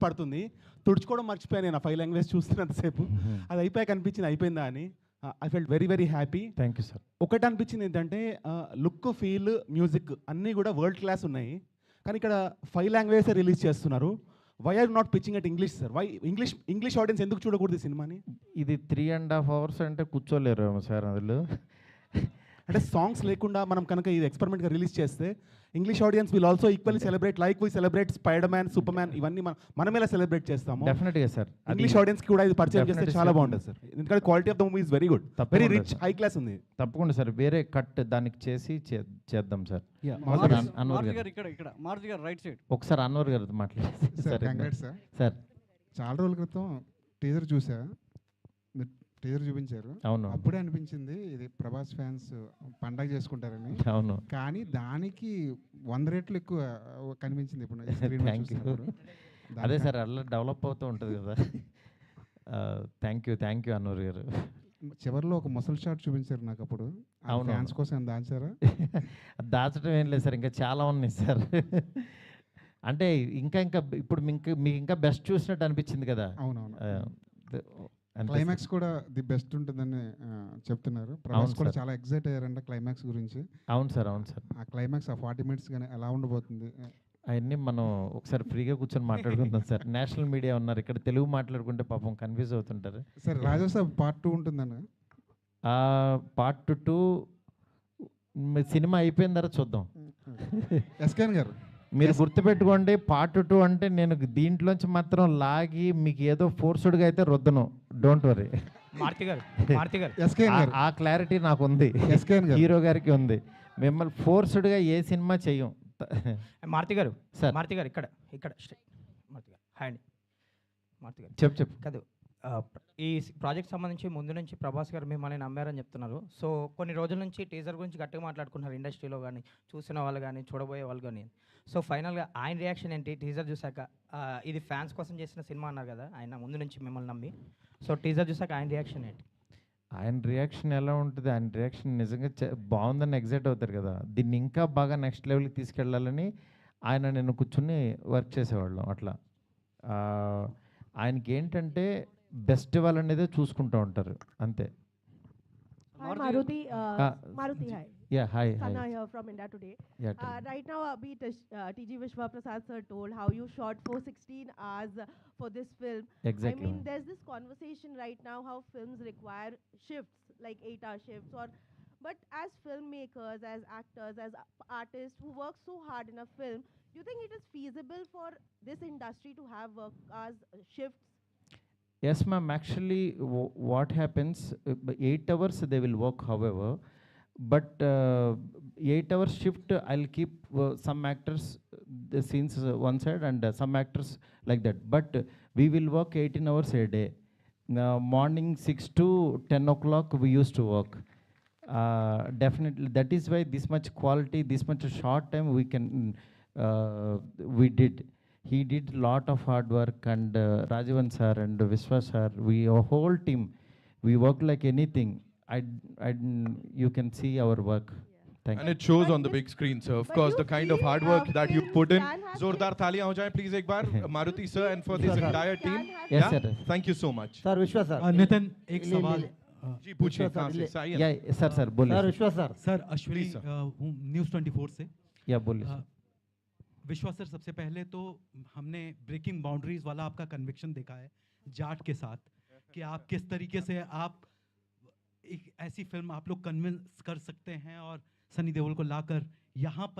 పడుతుంది. తుడుచుకోవడం మర్చిపోయాను నేను ఆ 5 లాంగ్వేజ్ చూస్తున్నంతసేపు. అది అయిపోయాక అనిపించింది అయిపోయిందా అని. I felt very very happy. Thank you sir. ఒకటి అనిపించింది ఏంటంటే లుక్, ఫీల్, మ్యూజిక్ అన్నీ కూడా వరల్డ్ క్లాస్ ఉన్నాయి. కానీ ఇక్కడ 5 లాంగ్వేజెస్ రిలీజ్ చేస్తున్నారు. Why are not pitching at English sir? Why English audience ఎందుకు చూడకూడదు ఈ సినిమాని? ఇది 3.5 hours అంటే కూర్చోలేరు సార్ అందులో. అంటే సాంగ్స్ లేకుండా మనం కనుక ఇది ఎక్స్పెరిమెంట్గా రిలీజ్ చేస్తే English audience will also equally celebrate like we celebrate Spider Man, Superman, ఇవన్నీ మనం ఎలా సెలబ్రేట్ చేస్తాము. డెఫినెట్గా సార్. ఇంగ్లీష్ ఆడియన్స్కి కూడా ఇది పరిచయం చేస్తే చాలా బాగుంటుంది సార్. ఎందుకంటే quality of the movie is very good, very rich, high class ఉంది. తప్పకుండా సార్. వేరే కట్ దానికి చేసి చేద్దాం సార్. ఒకసారి అన్వర్ గారితో మాట్లాడారు సార్. చాలా రోజుల క్రితం టీజర్ చూసా, టీజర్ చూపించారు. అవును, అప్పుడే అనిపించింది ఇది ప్రభాస్ ఫ్యాన్స్ పండగ చేసుకుంటారని. అవును, కానీ దానికి 100 రెట్లు ఎక్కువ కనిపించింది ఇప్పుడు. అదే సార్, అలా డెవలప్ అవుతూ ఉంటుంది కదా. థ్యాంక్ యూ అన్వర్ గారు. చివరిలో ఒక ముసలి షాట్ చూపించారు నాకు అప్పుడు. అవును, ఫ్యాన్స్ కోసం దాచారా? దాచడం ఏం లేదు సార్, ఇంకా చాలా ఉన్నాయి సార్. అంటే ఇంకా ఇప్పుడు మీకు ఇంకా బెస్ట్ చూసినట్టు అనిపించింది కదా. అవునవును. క్లైమాక్స్ కూడా ది బెస్ట్ ఉంటుందని చెప్తున్నారు. ప్రభాస్ కూడా చాలా ఎక్సైట్ అయ్యారంట క్లైమాక్స్ గురించి. అవును సార్. ఆ క్లైమాక్స్ ఆ 40 minutes కానీ ఎలా ఉండబోతుంది అవన్నీ మనం ఒకసారి ఫ్రీగా కూర్చొని మాట్లాడుకుందాం సార్. నేషనల్ మీడియా ఉన్నారు ఇక్కడ, తెలుగు మాట్లాడుకుంటే పాపం కన్ఫ్యూజ్ అవుతుంటారు సార్. రాజాసాబ్ పార్ట్ 2 ఉంటుందన్న. పార్ట్ 2 సినిమా అయిపోయిన తర్వాత చూద్దాం. ఎస్కేన్ గారు మీరు గుర్తుపెట్టుకోండి, పార్ట్ 2 అంటే నేను దీంట్లోంచి మాత్రం లాగి మీకు ఏదో ఫోర్స్డ్గా అయితే రుద్దను. Don't worry. ఆ క్లారిటీ నాకు ఉంది, హీరో గారికి ఉంది. మిమ్మల్ని ఫోర్స్డ్గా ఏ సినిమా చెయ్యం. మార్తి గారు ఇక్కడ హాయ్ అండి. మార్తి గారు చెప్పు కాదు, ఈ ప్రాజెక్ట్ సంబంధించి ముందు నుంచి ప్రభాస్ గారు మిమ్మల్ని నమ్మారని చెప్తున్నారు. సో కొన్ని రోజుల నుంచి టీజర్ గురించి గట్టిగా మాట్లాడుకున్నారు ఇండస్ట్రీలో కానీ, చూసిన వాళ్ళు కానీ, చూడబోయే వాళ్ళు కానీ. సో ఫైనల్గా ఆయన రియాక్షన్ ఏంటి టీజర్ చూసాక? ఇది ఫ్యాన్స్ కోసం చేసిన సినిమా అన్నారు కదా ఆయన ముందు నుంచి మిమ్మల్ని నమ్మి. సో టీజర్ చూసాక ఆయన రియాక్షన్ ఏంటి? ఆయన రియాక్షన్ ఎలా ఉంటుంది? ఆయన రియాక్షన్ నిజంగా బాగుందని ఎగ్జైట్ అవుతారు కదా. దీన్ని ఇంకా బాగా నెక్స్ట్ లెవెల్కి తీసుకెళ్ళాలని ఆయన నేను కూర్చుని వర్క్ చేసేవాళ్ళం. అట్లా ఆయనకి ఏంటంటే బెస్ట్ వాళ్ళనేదే చూసుకుంటూ ఉంటారు అంతే. Maruti, hi. Yeah, hi. Sana here from India Today. Yeah, right now, TG Vishwa Prasad sir told how you shot for 16 hours for this film. Exactly. I mean, there's this conversation right now how films require shifts, like 8-hour shifts, but as filmmakers, as actors, as artists who work so hard in a film, do you think it is feasible for this industry to have work as shifts? Yes, ma'am. Actually, what happens, 8 hours they will work, however, but 8 hours shift, I'll keep some actors the scenes one side and some actors like that. But we will work 18 hours a day. Morning 6 to 10 o'clock we used to work. Definitely, that is why this much quality, this much short time we did. He did a lot of hard work, and Rajavan sir and Vishwa sir, our whole team, we worked like anything. You can see our work. Thank you. And it shows on the big screen, sir. Of course, the kind of hard work that you put in. Zordar thaliyan ho jaye please ek bar Maruti sir and for this entire team. Yes, sir. Thank you so much. Sir, Vishwa sir. Nitin एक सवाल जी पूछिए कहां से सही है? Yeah, sir बोलिए. Sir, Vishwa sir. Sir Ashwini news 24 से. Yeah, बोलिए. विश्वा सर, सबसे पहले तो हमने ब्रेकिंग बाउंड्रीज वाला आपका कन्विक्शन देखा है जाट के साथ कि आप किस तरीके से आप एक ऐसी फिल्म आप लोग कन्विंस कर सकते हैं और सनी देओल को लाकर यहाँ पर